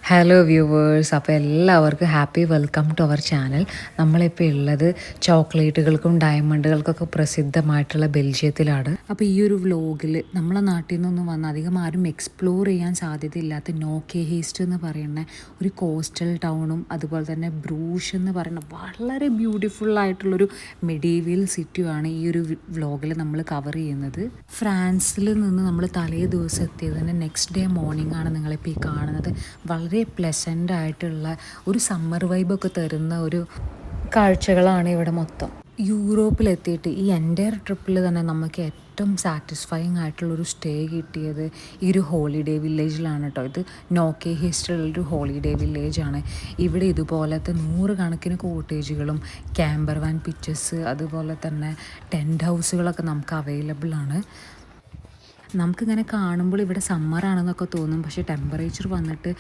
Hello viewers, അപ്പോൾ എല്ലാവർക്കും happy welcome to our channel. നമ്മളിപ്പോൾ ഉള്ളത് ചോക്ലേറ്റുകൾക്കും ഡയമണ്ടുകൾക്കൊക്കെ പ്രസിദ്ധമായിട്ടുള്ള ബെൽജിയത്തിലാണ്. അപ്പോൾ ഈ ഒരു വ്ലോഗിൽ നമ്മളെ നാട്ടിൽ നിന്നൊന്നും വന്ന് അധികം ആരും എക്സ്പ്ലോർ ചെയ്യാൻ സാധ്യതയില്ലാത്ത നോക്കെ ഹീസ്റ്റ് എന്ന് പറയുന്ന ഒരു കോസ്റ്റൽ ടൗണും അതുപോലെ തന്നെ ബ്രൂഷ് എന്ന് പറയുന്ന വളരെ ബ്യൂട്ടിഫുള്ളായിട്ടുള്ളൊരു മെഡീവിയൽ സിറ്റിയുമാണ് ഈ ഒരു വ്ലോഗിൽ നമ്മൾ കവർ ചെയ്യുന്നത്. ഫ്രാൻസിൽ നിന്ന് നമ്മൾ തലേ ദിവസം എത്തിയതിന് നെക്സ്റ്റ് ഡേ മോർണിംഗ് ആണ് നിങ്ങളിപ്പോൾ ഈ കാണുന്നത്. വളരെ പ്ലസൻ്റ് ആയിട്ടുള്ള ഒരു സമ്മർ വൈബൊക്കെ തരുന്ന ഒരു കാഴ്ചകളാണ് ഇവിടെ മൊത്തം. യൂറോപ്പിലെത്തിയിട്ട് ഈ എൻ്റയർ ട്രിപ്പിൽ തന്നെ നമുക്ക് ഏറ്റവും സാറ്റിസ്ഫൈങ് ആയിട്ടുള്ളൊരു സ്റ്റേ കിട്ടിയത് ഈ ഒരു ഹോളിഡേ വില്ലേജിലാണ് കേട്ടോ. ഇത് നോക്കെ ഹീസ്റ്റിലുള്ളൊരു ഹോളിഡേ വില്ലേജാണ്. ഇവിടെ ഇതുപോലത്തെ 100 കണക്കിന് കോട്ടേജുകളും ക്യാമ്പർ വാൻ പിച്ചസ് അതുപോലെ തന്നെ ടെൻറ്റ് ഹൗസുകളൊക്കെ നമുക്ക് അവൈലബിൾ ആണ്. നമുക്കിങ്ങനെ കാണുമ്പോൾ ഇവിടെ സമ്മറാണെന്നൊക്കെ തോന്നും, പക്ഷേ ടെമ്പറേച്ചർ വന്നിട്ട്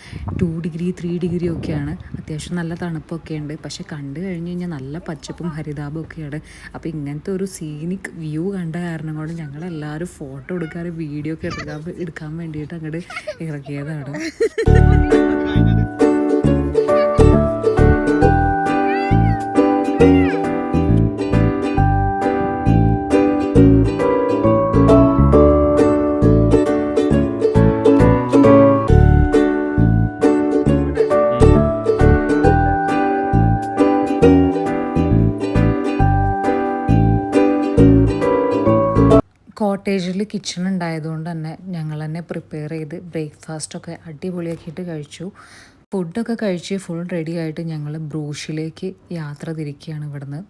2 ഡിഗ്രി 3 ഡിഗ്രി ഒക്കെയാണ്. അത്യാവശ്യം നല്ല തണുപ്പൊക്കെ ഉണ്ട്, പക്ഷേ കണ്ടു കഴിഞ്ഞ് കഴിഞ്ഞാൽ നല്ല പച്ചപ്പും ഹരിതാപവും ഒക്കെയാണ്. അപ്പോൾ ഇങ്ങനത്തെ ഒരു സീനിക് വ്യൂ കണ്ട കാരണം കൊണ്ട് ഞങ്ങളെല്ലാവരും ഫോട്ടോ എടുക്കാറ് വീഡിയോ ഒക്കെ എടുക്കാൻ വേണ്ടിയിട്ട് അങ്ങോട്ട് ഇറങ്ങിയതാണ്. കോട്ടേജിൽ കിച്ചൺ ഉണ്ടായതുകൊണ്ട് തന്നെ ഞങ്ങൾ തന്നെ പ്രിപ്പയർ ചെയ്ത് ബ്രേക്ക്ഫാസ്റ്റൊക്കെ അടിപൊളിയാക്കിയിട്ട് കഴിച്ചു. ഫുഡൊക്കെ കഴിച്ച് ഫുൾ റെഡി ആയിട്ട് ഞങ്ങൾ ബ്രൂഷിലേക്ക് യാത്ര തിരിക്കുകയാണ് ഇവിടുന്ന്.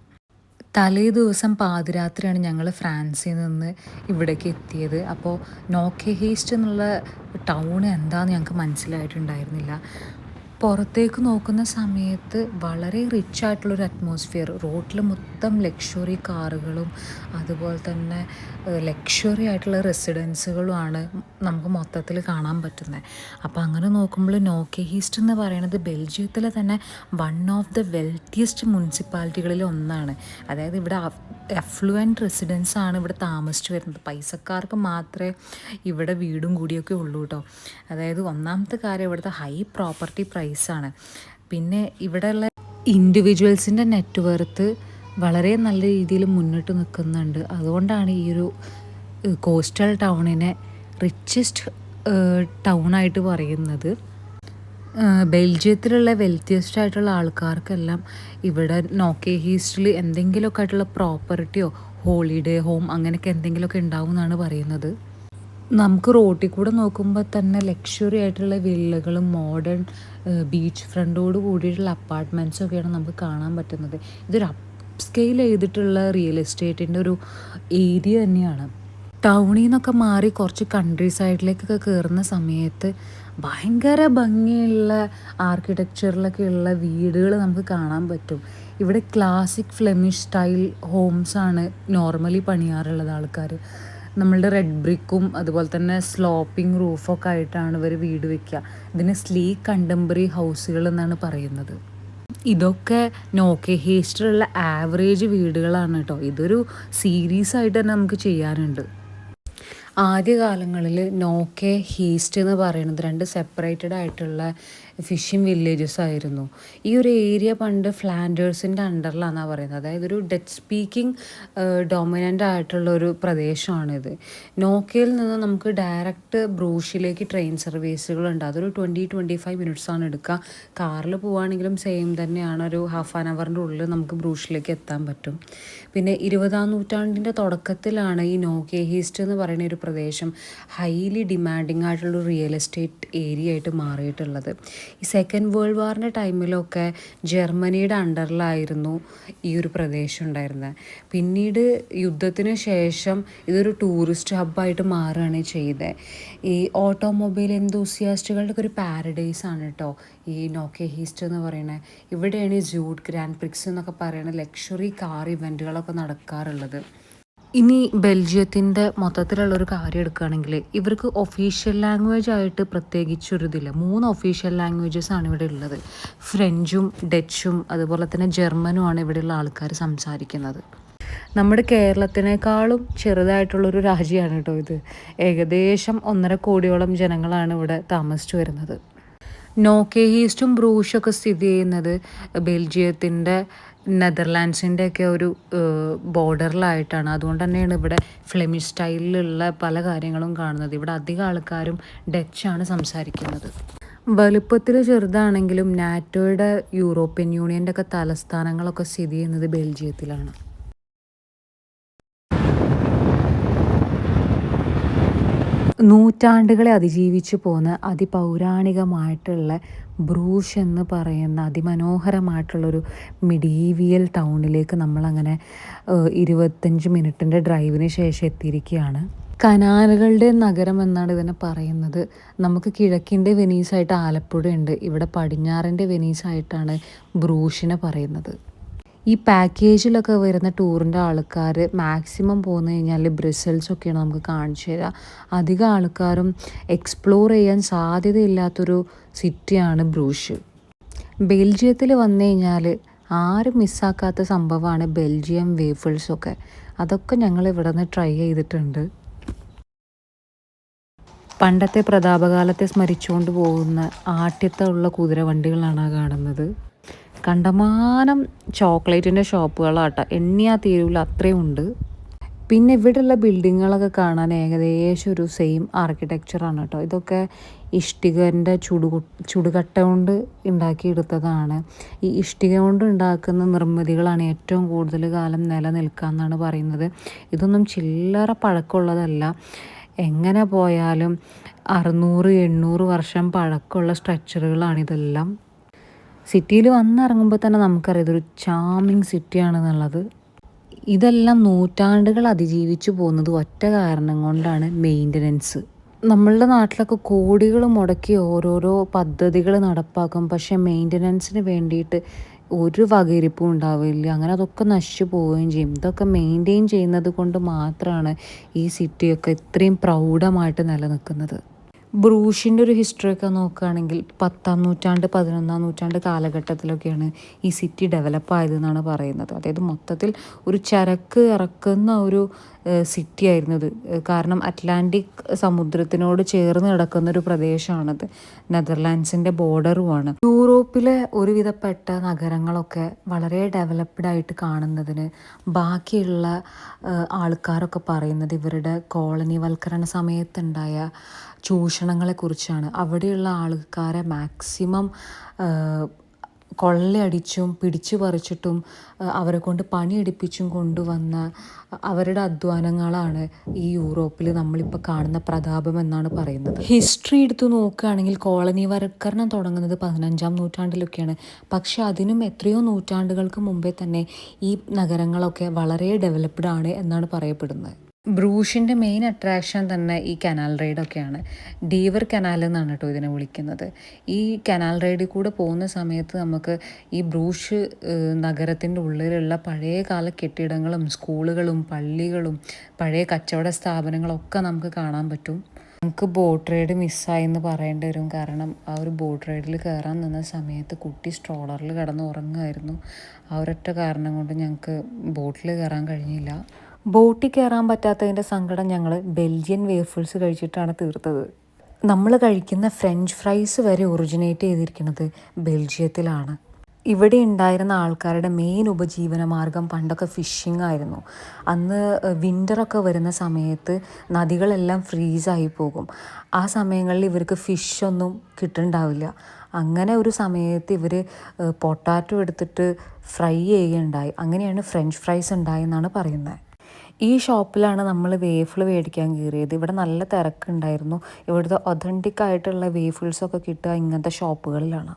തലേ ദിവസം പാതിരാത്രിയാണ് ഞങ്ങൾ ഫ്രാൻസിൽ നിന്ന് ഇവിടേക്ക് എത്തിയത്. അപ്പോൾ നോക്കെ ഹീസ്റ്റ് എന്നുള്ള ടൗൺ എന്താണെന്ന് ഞങ്ങൾക്ക് മനസ്സിലായിട്ടുണ്ടായിരുന്നില്ല. പുറത്തേക്ക് നോക്കുന്ന സമയത്ത് വളരെ റിച്ച് ആയിട്ടുള്ളൊരു അറ്റ്മോസ്ഫിയർ, റോഡിൽ മൊത്തം ലക്ഷറി കാറുകളും അതുപോലെ തന്നെ ലക്ഷറി ആയിട്ടുള്ള റെസിഡൻസുകളുമാണ് നമുക്ക് മൊത്തത്തിൽ കാണാൻ പറ്റുന്നത്. അപ്പോൾ അങ്ങനെ നോക്കുമ്പോൾ നോക്കെ ഹീസ്റ്റ് എന്ന് പറയുന്നത് ബെൽജിയത്തിലെ തന്നെ വൺ ഓഫ് ദ വെൽത്തിയസ്റ്റ് മുനിസിപ്പാലിറ്റികളിൽ ഒന്നാണ്. അതായത് ഇവിടെ അഫ്ലുവൻറ്റ് റെസിഡൻസ് ആണ് ഇവിടെ താമസിച്ച് വരുന്നത്. പൈസക്കാർക്ക് മാത്രമേ ഇവിടെ വീടും കൂടിയൊക്കെ ഉള്ളൂ കേട്ടോ. അതായത് ഒന്നാമത്തെ കാര്യം ഇവിടുത്തെ ഹൈ പ്രോപ്പർട്ടി പ്രൈസാണ്. പിന്നെ ഇവിടെയുള്ള ഇൻഡിവിജ്വൽസിൻ്റെ നെറ്റ്വർത്ത് വളരെ നല്ല രീതിയിൽ മുന്നിട്ട് നിൽക്കുന്നുണ്ട്. അതുകൊണ്ടാണ് ഈ ഒരു കോസ്റ്റൽ ടൗണിനെ റിച്ചസ്റ്റ് ടൗണായിട്ട് പറയുന്നത്. ബെൽജിയത്തിലുള്ള വെൽത്തിയസ്റ്റ് ആയിട്ടുള്ള ആൾക്കാർക്കെല്ലാം ഇവിടെ നോക്കെ ഹീസ്റ്റിൽ എന്തെങ്കിലുമൊക്കെ ആയിട്ടുള്ള പ്രോപ്പർട്ടിയോ ഹോളിഡേ ഹോം അങ്ങനെയൊക്കെ എന്തെങ്കിലുമൊക്കെ ഉണ്ടാവും എന്നാണ് പറയുന്നത്. നമുക്ക് റോട്ടിൽ കൂടെ നോക്കുമ്പോൾ തന്നെ ലക്ഷറി ആയിട്ടുള്ള വില്ലകളും മോഡേൺ ബീച്ച് ഫ്രണ്ടോട് കൂടിയിട്ടുള്ള അപ്പാർട്ട്മെൻറ്റ്സൊക്കെയാണ് നമുക്ക് കാണാൻ പറ്റുന്നത്. ഇതൊരു അപ്സ്കെയിൽ ചെയ്തിട്ടുള്ള റിയൽ എസ്റ്റേറ്റിൻ്റെ ഒരു ഏരിയ തന്നെയാണ്. ടൗണിൽ നിന്നൊക്കെ മാറി കുറച്ച് കൺട്രി സൈഡിലേക്കൊക്കെ കയറുന്ന സമയത്ത് ഭയങ്കര ഭംഗിയുള്ള ആർക്കിടെക്ചറിലൊക്കെ ഉള്ള വീടുകൾ നമുക്ക് കാണാൻ പറ്റും. ഇവിടെ ക്ലാസിക് ഫ്ലെമിഷ് സ്റ്റൈൽ ഹോംസാണ് നോർമലി പണിയാറുള്ളത് ആൾക്കാർ. നമ്മളുടെ റെഡ് ബ്രിക്കും അതുപോലെ തന്നെ സ്ലോപ്പിംഗ് റൂഫൊക്കെ ആയിട്ടാണ് ഇവർ വീട് വയ്ക്കുക. ഇതിന് സ്ലീക്ക് കണ്ടംപററി ഹൗസുകൾ എന്നാണ് പറയുന്നത്. ഇതൊക്കെ നോക്കെ ഹീസ്റ്റിലുള്ള ആവറേജ് വീടുകളാണ് കേട്ടോ. ഇതൊരു സീരീസ് ആയിട്ട് തന്നെ നമുക്ക് ചെയ്യാനുണ്ട്. ആദ്യകാലങ്ങളിൽ നോക്കെ ഹീസ്റ്റ് എന്ന് പറയുന്നത് 2 സെപ്പറേറ്റഡ് ആയിട്ടുള്ള ഫിഷിംഗ് വില്ലേജസ് ആയിരുന്നു. ഈ ഒരു ഏരിയ പണ്ട് ഫ്ലാൻഡേഴ്സിൻ്റെ അണ്ടറിലാണെന്നാണ് പറയുന്നത്. അതായത് ഒരു ഡച്ച് സ്പീക്കിംഗ് ഡൊമിനൻ്റ് ആയിട്ടുള്ളൊരു പ്രദേശമാണിത്. നോക്കയിൽ നിന്ന് നമുക്ക് ഡയറക്റ്റ് ബ്രൂഷിലേക്ക് ട്രെയിൻ സർവീസുകളുണ്ട്. അതൊരു 20-25 മിനിറ്റ്സാണ് എടുക്കുക. കാറിൽ പോവുകയാണെങ്കിലും സെയിം തന്നെയാണ്, ഒരു ഹാഫ് ആൻ അവറിൻ്റെ ഉള്ളിൽ നമുക്ക് ബ്രൂഷിലേക്ക് എത്താൻ പറ്റും. പിന്നെ 20-ാം നൂറ്റാണ്ടിൻ്റെ തുടക്കത്തിലാണ് ഈ നോക്കെ ഹീസ്റ്റ് എന്ന് പറയുന്ന ഒരു പ്രദേശം ഹൈലി ഡിമാൻഡിങ് ആയിട്ടുള്ള റിയൽ എസ്റ്റേറ്റ് ഏരിയ ആയിട്ട് മാറിയിട്ടുള്ളത്. ഈ സെക്കൻഡ് വേൾഡ് വാറിൻ്റെ ടൈമിലൊക്കെ ജർമ്മനിയുടെ അണ്ടറിലായിരുന്നു ഈ ഒരു പ്രദേശം ഉണ്ടായിരുന്നത്. പിന്നീട് യുദ്ധത്തിന് ശേഷം ഇതൊരു ടൂറിസ്റ്റ് ഹബ്ബായിട്ട് മാറുകയാണ് ചെയ്തത്. ഈ ഓട്ടോമൊബൈൽ എന്തൂസിയാസ്റ്റുകളുടെ ഒരു പാരഡൈസ് ആണ് കേട്ടോ ഈ നോക്കെ ഹീസ്റ്റ് എന്ന് പറയുന്നത്. ഇവിടെയാണ് ഈ ജൂഡ് ഗ്രാൻഡ് പ്രിക്സ് എന്നൊക്കെ പറയുന്ന ലക്ഷറി കാർ ഇവൻറ്റുകളൊക്കെ നടക്കാറുള്ളത്. ഇനി ബെൽജിയത്തിൻ്റെ മൊത്തത്തിലുള്ളൊരു കാര്യം എടുക്കുകയാണെങ്കിൽ ഇവർക്ക് ഒഫീഷ്യൽ ലാംഗ്വേജ് ആയിട്ട് പ്രത്യേകിച്ചൊരിതില്ല. 3 ഒഫീഷ്യൽ ലാംഗ്വേജസ് ആണ് ഇവിടെ ഉള്ളത്. ഫ്രഞ്ചും ഡച്ചും അതുപോലെ തന്നെ ജർമ്മനുമാണ് ഇവിടെയുള്ള ആൾക്കാർ സംസാരിക്കുന്നത്. നമ്മുടെ കേരളത്തിനേക്കാളും ചെറുതായിട്ടുള്ളൊരു രാജ്യമാണ് കേട്ടോ ഇത്. ഏകദേശം 1.5 കോടിയോളം ജനങ്ങളാണ് ഇവിടെ താമസിച്ചു വരുന്നത്. നോക്കെ ഈസ്റ്റും ബ്രൂഷൊക്കെ സ്ഥിതി ചെയ്യുന്നത് ബെൽജിയത്തിൻ്റെ നെതർലാൻഡ്സിൻ്റെ ഒക്കെ ഒരു ബോർഡറിലായിട്ടാണ്. അതുകൊണ്ട് തന്നെയാണ് ഇവിടെ ഫ്ലെമിഷ് സ്റ്റൈലിലുള്ള പല കാര്യങ്ങളും കാണുന്നത്. ഇവിടെ അധികം ആൾക്കാരും ഡച്ചാണ് സംസാരിക്കുന്നത്. വലുപ്പത്തിൽ ചെറുതാണെങ്കിലും നാറ്റോയുടെ യൂറോപ്യൻ യൂണിയൻ്റെ ഒക്കെ തലസ്ഥാനങ്ങളൊക്കെ സ്ഥിതി ചെയ്യുന്നത് ബെൽജിയത്തിലാണ്. നൂറ്റാണ്ടുകളെ അതിജീവിച്ചു പോന്ന അതിപൗരാണികമായിട്ടുള്ള ബ്രൂഷ് എന്ന് പറയുന്ന അതിമനോഹരമായിട്ടുള്ളൊരു മിഡീവിയൽ ടൗണിലേക്ക് നമ്മളങ്ങനെ 25 മിനിറ്റിൻ്റെ ഡ്രൈവിന് ശേഷം എത്തിയിരിക്കുകയാണ്. കനാലുകളുടെ നഗരം എന്നാണ് ഇതിനെ പറയുന്നത്. നമുക്ക് കിഴക്കിൻ്റെ വെനീസായിട്ട് ആലപ്പുഴയുണ്ട്. ഇവിടെ പടിഞ്ഞാറിൻ്റെ വെനീസായിട്ടാണ് ബ്രൂഷിനെ പറയുന്നത്. ഈ പാക്കേജിലൊക്കെ വരുന്ന ടൂറിൻ്റെ ആൾക്കാർ മാക്സിമം പോന്നു കഴിഞ്ഞാൽ ബ്രസൽസൊക്കെയാണ് നമുക്ക് കാണിച്ചു തരിക. അധികം ആൾക്കാരും എക്സ്പ്ലോർ ചെയ്യാൻ സാധ്യതയില്ലാത്തൊരു സിറ്റിയാണ് ബ്രൂഷ്. ബെൽജിയത്തിൽ വന്നു കഴിഞ്ഞാൽ ആരും മിസ്സാക്കാത്ത സംഭവമാണ് ബെൽജിയം വേഫിൾസൊക്കെ. അതൊക്കെ ഞങ്ങൾ ഇവിടെ നിന്ന് ട്രൈ ചെയ്തിട്ടുണ്ട്. പണ്ടത്തെ പ്രതാപകാലത്തെ സ്മരിച്ചുകൊണ്ട് പോകുന്ന ആട്യത്തുള്ള കുതിരവണ്ടികളാണ് കാണുന്നത്. കണ്ടമാനം ചോക്ലേറ്റിൻ്റെ ഷോപ്പുകളാട്ടോ, എണ്ണിയാ തീരുവില്ല, അത്രയും ഉണ്ട്. പിന്നെ ഇവിടെയുള്ള ബിൽഡിങ്ങുകളൊക്കെ കാണാൻ ഏകദേശം ഒരു സെയിം ആർക്കിടെക്ചറാണ് കേട്ടോ. ഇതൊക്കെ ഇഷ്ടികൻ്റെ ചുടുകട്ട കൊണ്ട് ഉണ്ടാക്കിയെടുത്തതാണ്. ഈ ഇഷ്ടിക കൊണ്ട് ഉണ്ടാക്കുന്ന നിർമ്മിതികളാണ് ഏറ്റവും കൂടുതൽ കാലം നിലനിൽക്കാമെന്നാണ് പറയുന്നത്. ഇതൊന്നും ചില്ലറ പഴക്കമുള്ളതല്ല. എങ്ങനെ പോയാലും 600-800 വർഷം പഴക്കമുള്ള സ്ട്രക്ചറുകളാണിതെല്ലാം. സിറ്റിയിൽ വന്നിറങ്ങുമ്പോൾ തന്നെ നമുക്കറിയാം ഇതൊരു ചാമിങ് സിറ്റിയാണെന്നുള്ളത്. ഇതെല്ലാം നൂറ്റാണ്ടുകൾ അതിജീവിച്ചു പോകുന്നത് ഒറ്റ കാരണം കൊണ്ടാണ്, മെയിൻ്റനൻസ്. നമ്മളുടെ നാട്ടിലൊക്കെ കോടികൾ മുടക്കി ഓരോരോ പദ്ധതികൾ നടപ്പാക്കും. പക്ഷേ മെയിൻ്റനൻസിന് വേണ്ടിയിട്ട് ഒരു വകയിരിപ്പും ഉണ്ടാവില്ല. അങ്ങനെ അതൊക്കെ നശിച്ചു പോവുകയും ചെയ്യും. ഇതൊക്കെ മെയിൻറ്റെയിൻ ചെയ്യുന്നത് കൊണ്ട് മാത്രമാണ് ഈ സിറ്റിയൊക്കെ ഇത്രയും പ്രൗഢമായിട്ട് നിലനിൽക്കുന്നത്. ബ്രൂഷിൻ്റെ ഒരു ഹിസ്റ്ററിയൊക്കെ നോക്കുകയാണെങ്കിൽ 10-ാം നൂറ്റാണ്ട് 11-ാം നൂറ്റാണ്ട് കാലഘട്ടത്തിലൊക്കെയാണ് ഈ സിറ്റി ഡെവലപ്പ് ആയതെന്നാണ് പറയുന്നത്. അതായത് മൊത്തത്തിൽ ഒരു ചരക്ക് ഇറക്കുന്ന ഒരു സിറ്റി ആയിരുന്നു ഇത്. കാരണം അറ്റ്ലാന്റിക് സമുദ്രത്തിനോട് ചേർന്ന് കിടക്കുന്ന ഒരു പ്രദേശമാണത്. നെതർലാൻഡ്സിൻ്റെ ബോർഡറുമാണ്. യൂറോപ്പിലെ ഒരുവിധപ്പെട്ട നഗരങ്ങളൊക്കെ വളരെ ഡെവലപ്ഡ് ആയിട്ട് കാണുന്നതിന് ബാക്കിയുള്ള ആൾക്കാരൊക്കെ പറയുന്നത് ഇവരുടെ കോളനിവൽക്കരണ സമയത്തുണ്ടായ ചൂഷണങ്ങളെക്കുറിച്ചാണ്. അവിടെയുള്ള ആൾക്കാരെ മാക്സിമം കൊള്ളയടിച്ചും പിടിച്ചു പറിച്ചിട്ടും അവരെ കൊണ്ട് പണിയെടുപ്പിച്ചും കൊണ്ടുവന്ന അവരുടെ അധ്വാനങ്ങളാണ് ഈ യൂറോപ്പിൽ നമ്മളിപ്പോൾ കാണുന്ന പ്രതാപം എന്നാണ് പറയുന്നത്. ഹിസ്റ്ററി എടുത്ത് നോക്കുകയാണെങ്കിൽ കോളനിവൽക്കരണം തുടങ്ങുന്നത് 15-ാം നൂറ്റാണ്ടിലൊക്കെയാണ്. പക്ഷെ അതിനും എത്രയോ നൂറ്റാണ്ടുകൾക്ക് മുമ്പേ തന്നെ ഈ നഗരങ്ങളൊക്കെ വളരെ ഡെവലപ്ഡ് ആണ് എന്നാണ് പറയപ്പെടുന്നത്. ബ്രൂഷിൻ്റെ മെയിൻ അട്രാക്ഷൻ തന്നെ ഈ കനാൽ റൈഡൊക്കെയാണ്. ഡീവർ കനാൽ എന്നാണ് കേട്ടോ ഇതിനെ വിളിക്കുന്നത്. ഈ കനാൽ റൈഡിൽ കൂടെ പോകുന്ന സമയത്ത് നമുക്ക് ഈ ബ്രൂഷ് നഗരത്തിൻ്റെ ഉള്ളിലുള്ള പഴയകാല കെട്ടിടങ്ങളും സ്കൂളുകളും പള്ളികളും പഴയ കച്ചവട സ്ഥാപനങ്ങളൊക്കെ നമുക്ക് കാണാൻ പറ്റും. നമുക്ക് ബോട്ട് റൈഡ് മിസ്സായി എന്ന് പറയേണ്ടി വരും. കാരണം ആ ഒരു ബോട്ട് റൈഡിൽ കയറാൻ നിന്ന സമയത്ത് കുട്ടി സ്ട്രോളറിൽ കിടന്ന് ഉറങ്ങുമായിരുന്നു. ആ ഒരൊറ്റ കാരണം കൊണ്ട് ഞങ്ങൾക്ക് ബോട്ടിൽ കയറാൻ കഴിഞ്ഞില്ല. ബോട്ടിൽ കയറാൻ പറ്റാത്തതിൻ്റെ സങ്കടം ഞങ്ങൾ ബെൽജിയൻ വേഫിൾസ് കഴിച്ചിട്ടാണ് തീർത്തത്. നമ്മൾ കഴിക്കുന്ന ഫ്രഞ്ച് ഫ്രൈസ് വരെ ഒറിജിനേറ്റ് ചെയ്തിരിക്കുന്നത് ബെൽജിയത്തിലാണ്. ഇവിടെ ഉണ്ടായിരുന്ന ആൾക്കാരുടെ മെയിൻ ഉപജീവന മാർഗം പണ്ടൊക്കെ ഫിഷിംഗ് ആയിരുന്നു. അന്ന് വിൻ്ററൊക്കെ വരുന്ന സമയത്ത് നദികളെല്ലാം ഫ്രീസായി പോകും. ആ സമയങ്ങളിൽ ഇവർക്ക് ഫിഷൊന്നും കിട്ടുന്നുണ്ടാവില്ല. അങ്ങനെ ഒരു സമയത്ത് ഇവർ പൊട്ടാറ്റോ എടുത്തിട്ട് ഫ്രൈ ചെയ്യുകയുണ്ടായി. അങ്ങനെയാണ് ഫ്രഞ്ച് ഫ്രൈസ് ഉണ്ടായെന്നാണ് പറയുന്നത്. ഈ ഷോപ്പിലാണ് നമ്മൾ വേഫിൾ മേടിക്കാൻ കയറിയത്. ഇവിടെ നല്ല തിരക്കുണ്ടായിരുന്നു. ഇവിടുത്തെ ഒതൻറ്റിക് ആയിട്ടുള്ള വേഫിൾസൊക്കെ കിട്ടുക ഇങ്ങനത്തെ ഷോപ്പുകളിലാണ്.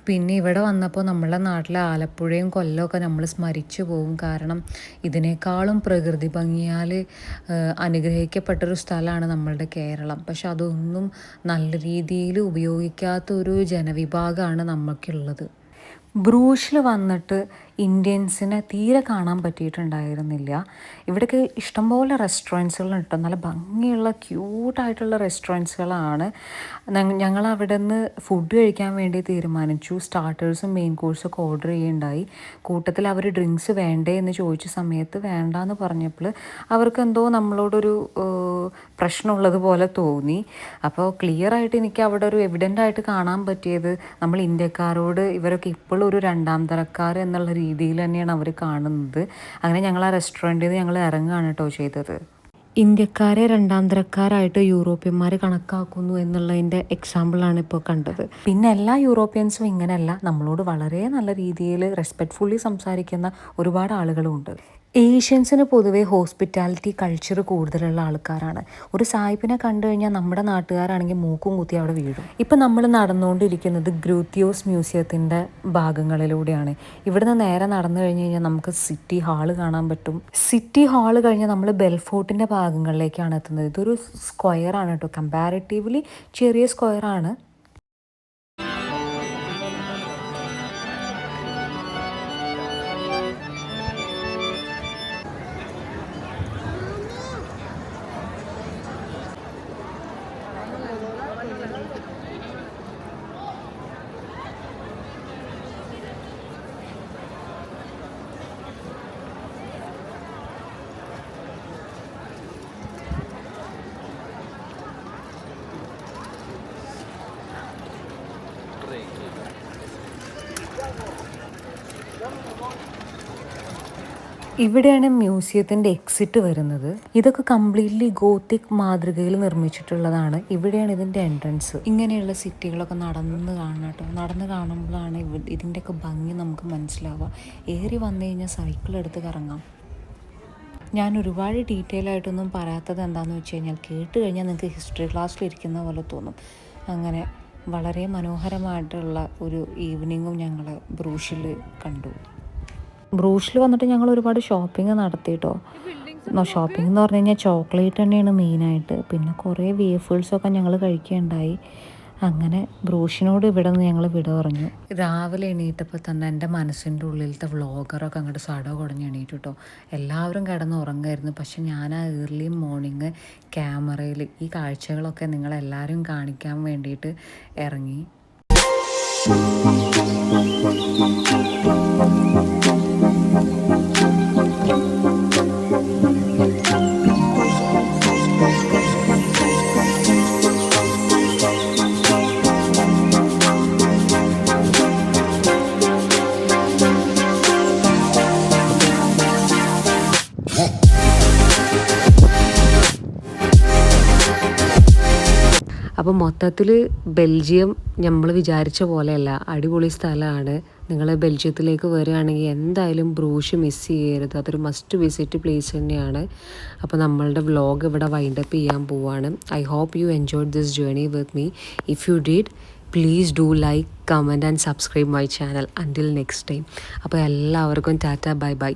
പിന്നെ ഇവിടെ വന്നപ്പോൾ നമ്മളെ നാട്ടിലെ ആലപ്പുഴയും കൊല്ലമൊക്കെ നമ്മൾ സ്മരിച്ചു പോകും. കാരണം ഇതിനേക്കാളും പ്രകൃതി ഭംഗിയാൽ അനുഗ്രഹിക്കപ്പെട്ടൊരു സ്ഥലമാണ് നമ്മളുടെ കേരളം. പക്ഷെ അതൊന്നും നല്ല രീതിയിൽ ഉപയോഗിക്കാത്ത ഒരു ജനവിഭാഗമാണ് നമുക്കുള്ളത്. ബ്രൂഷിൽ വന്നിട്ട് ഇന്ത്യൻസിനെ തീരെ കാണാൻ പറ്റിയിട്ടുണ്ടായിരുന്നില്ല. ഇവിടെയൊക്കെ ഇഷ്ടംപോലെ റെസ്റ്റോറൻറ്റ്സുകളുണ്ട് കേട്ടോ. നല്ല ഭംഗിയുള്ള ക്യൂട്ടായിട്ടുള്ള റെസ്റ്റോറൻറ്റ്സുകളാണ്. ഞങ്ങൾ അവിടെ നിന്ന് ഫുഡ് കഴിക്കാൻ വേണ്ടി തീരുമാനിച്ചു. സ്റ്റാർട്ടേഴ്സും മെയിൻ കോഴ്സും ഒക്കെ ഓർഡർ ചെയ്യുകയുണ്ടായി. കൂട്ടത്തിൽ അവർ ഡ്രിങ്ക്സ് വേണ്ടേ എന്ന് ചോദിച്ച സമയത്ത് വേണ്ടാന്ന് പറഞ്ഞപ്പോൾ അവർക്ക് എന്തോ നമ്മളോടൊരു പ്രശ്നമുള്ളതുപോലെ തോന്നി. അപ്പോൾ ക്ലിയറായിട്ട് എനിക്ക് അവിടെ ഒരു എവിഡൻ്റ് ആയിട്ട് കാണാൻ പറ്റിയത് നമ്മൾ ഇന്ത്യക്കാരോട് ഇവരൊക്കെ ഇപ്പോഴും ഒരു രണ്ടാം തരക്കാർ എന്നുള്ള രീതിയിൽ തന്നെയാണ് അവർ കാണുന്നത്. അങ്ങനെ ഞങ്ങൾ ആ റെസ്റ്റോറൻറ്റിൽ നിന്ന് ഞങ്ങൾ ഇറങ്ങുകയാണ് കേട്ടോ ചെയ്തത്. ഇന്ത്യക്കാരെ രണ്ടാം തരക്കാരായിട്ട് യൂറോപ്യന്മാർ കണക്കാക്കുന്നു എന്നുള്ളതിൻ്റെ എക്സാമ്പിളാണ് ഇപ്പോൾ കണ്ടത്. പിന്നെ എല്ലാ യൂറോപ്യൻസും ഇങ്ങനെയല്ല, നമ്മളോട് വളരെ നല്ല രീതിയിൽ റെസ്പെക്റ്റ്ഫുള്ളി സംസാരിക്കുന്ന ഒരുപാട് ആളുകളുമുണ്ട്. ഏഷ്യൻസിന് പൊതുവേ ഹോസ്പിറ്റാലിറ്റി കൾച്ചർ കൂടുതലുള്ള ആൾക്കാരാണ്. ഒരു സായിപ്പിനെ കണ്ടു കഴിഞ്ഞാൽ നമ്മുടെ നാട്ടുകാരാണെങ്കിൽ മൂക്കും കുത്തി അവിടെ വീഴും. ഇപ്പം നമ്മൾ നടന്നുകൊണ്ടിരിക്കുന്നത് ഗ്രൂത്തിയോസ് മ്യൂസിയത്തിൻ്റെ ഭാഗങ്ങളിലൂടെയാണ്. ഇവിടുന്ന് നേരെ നടന്നു കഴിഞ്ഞ് കഴിഞ്ഞാൽ നമുക്ക് സിറ്റി ഹാള് കാണാൻ പറ്റും. സിറ്റി ഹാള് കഴിഞ്ഞാൽ നമ്മൾ ബെൽഫോർട്ടിൻ്റെ ഭാഗങ്ങളിലേക്കാണ് എത്തുന്നത്. ഇതൊരു സ്ക്വയറാണ് കേട്ടോ, കമ്പാരിറ്റീവ്ലി ചെറിയ സ്ക്വയറാണ്. ഇവിടെയാണ് മ്യൂസിയത്തിൻ്റെ എക്സിറ്റ് വരുന്നത്. ഇതൊക്കെ കംപ്ലീറ്റ്ലി ഗോത്തിക് മാതൃകയിൽ നിർമ്മിച്ചിട്ടുള്ളതാണ്. ഇവിടെയാണ് ഇതിൻ്റെ എൻട്രൻസ്. ഇങ്ങനെയുള്ള സിറ്റികളൊക്കെ നടന്ന് കാണണം കേട്ടോ. നടന്ന് കാണുമ്പോഴാണ് ഇതിൻ്റെയൊക്കെ ഭംഗി നമുക്ക് മനസ്സിലാവുക. ഏറി വന്നു കഴിഞ്ഞാൽ സൈക്കിളെടുത്ത് കറങ്ങാം. ഞാൻ ഒരുപാട് ഡീറ്റെയിൽ ആയിട്ടൊന്നും പറയാത്തത് എന്താണെന്ന് വെച്ച് കഴിഞ്ഞാൽ കേട്ട് കഴിഞ്ഞാൽ നിങ്ങൾക്ക് ഹിസ്റ്ററി ക്ലാസ്സിലിരിക്കുന്ന പോലെ തോന്നും. അങ്ങനെ വളരെ മനോഹരമായിട്ടുള്ള ഒരു ഈവനിങ്ങും ഞങ്ങൾ ബ്രൂഷിൽ കണ്ടു. ബ്രൂഷിൽ വന്നിട്ട് ഞങ്ങൾ ഒരുപാട് ഷോപ്പിംഗ് നടത്തി കേട്ടോ. ഷോപ്പിംഗ് എന്ന് പറഞ്ഞു കഴിഞ്ഞാൽ ചോക്ലേറ്റ് തന്നെയാണ് മെയിനായിട്ട്. പിന്നെ കുറേ വേഫിൾസൊക്കെ ഞങ്ങൾ കഴിക്കുകയുണ്ടായി. അങ്ങനെ ബ്രൂഷിനോട് ഇവിടെ നിന്ന് ഞങ്ങൾ വിട പറഞ്ഞു. രാവിലെ എണീറ്റപ്പോൾ തന്നെ എൻ്റെ മനസ്സിൻ്റെ ഉള്ളിലത്തെ വ്ളോഗറൊക്കെ അങ്ങോട്ട് സട കുടഞ്ഞ് എണീറ്റു കേട്ടോ. എല്ലാവരും കിടന്ന് ഉറങ്ങായിരുന്നു. പക്ഷെ ഞാൻ ആ ഏർലി മോർണിംഗ് ക്യാമറയിൽ ഈ കാഴ്ചകളൊക്കെ നിങ്ങളെല്ലാവരും കാണിക്കാൻ വേണ്ടിയിട്ട് ഇറങ്ങി. അപ്പോൾ മൊത്തത്തിൽ ബെൽജിയം നമ്മൾ വിചാരിച്ച പോലെയല്ല, അടിപൊളി സ്ഥലമാണ്. നിങ്ങൾ ബെൽജിയത്തിലേക്ക് വരികയാണെങ്കിൽ എന്തായാലും ബ്രൂഷ് മിസ് ചെയ്യരുത്. അതൊരു മസ്റ്റ് വിസിറ്റ് പ്ലേസ് തന്നെയാണ്. അപ്പോൾ നമ്മളുടെ വ്ളോഗ് ഇവിടെ വൈൻഡപ്പ് ചെയ്യാൻ പോവാണ്. I hope you enjoyed this journey with me. If you did, please do like, comment and subscribe my channel. Until next time. അപ്പോൾ എല്ലാവർക്കും ടാറ്റ, ബൈ ബൈ.